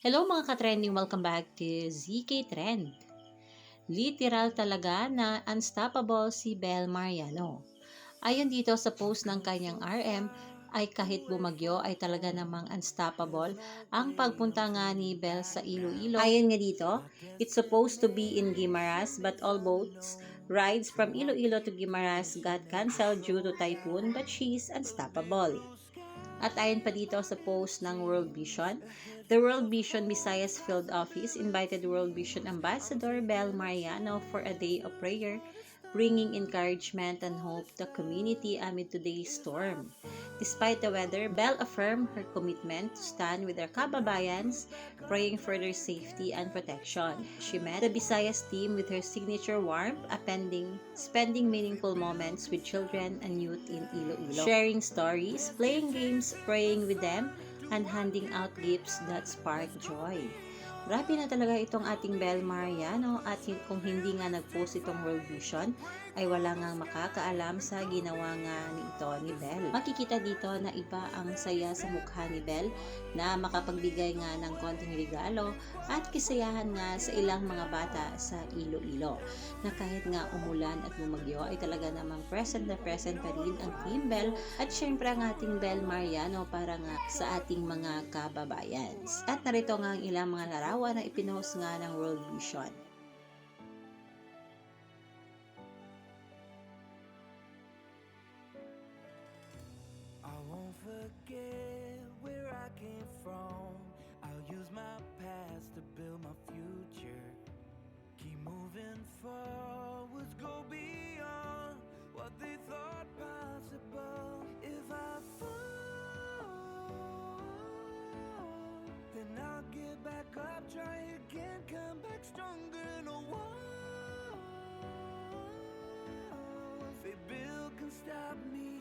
Hello mga ka-trending, welcome back to ZK Trend. Literal talaga na unstoppable si Bel Mariano. Ayon dito sa post ng kanyang RM, ay kahit bumagyo ay talaga namang unstoppable ang pagpunta nga ni Bel sa Iloilo. Ayon nga dito, it's supposed to be in Guimaras but all boats rides from Iloilo to Guimaras got cancelled due to typhoon but she's unstoppable. At ayon pa dito sa post ng World Vision, the World Vision Visayas Field Office invited World Vision Ambassador Bel Mariano for a day of prayer, bringing encouragement and hope to the community amid today's storm. Despite the weather, Bel affirmed her commitment to stand with her kababayans, praying for their safety and protection. She met the Visayas team with her signature warmth, spending meaningful moments with children and youth in Iloilo, sharing stories, playing games, praying with them, and handing out gifts that spark joy. Grabe na talaga itong ating Bel Mariano at kung hindi nga nag-post itong World Vision ay wala nga makakaalam sa ginawa nga ni Bel. Makikita dito na iba ang saya sa mukha ni Bel na makapagbigay nga ng konting regalo at kisayahan nga sa ilang mga bata sa Iloilo. Na kahit nga umulan at bumagyo ay talaga namang present na present pa rin ang Team Bel at syempre ang ating Bel Mariano para nga sa ating mga kababayan. At narito nga ang ilang mga larawan na ipinost nga ng World Vision. I won't forget where I came from. I'll use my past to build my future. Keep moving forwards, go beyond what they thought possible. If I fall, then I'll get back up, try again, come back stronger. No one, they build can stop me.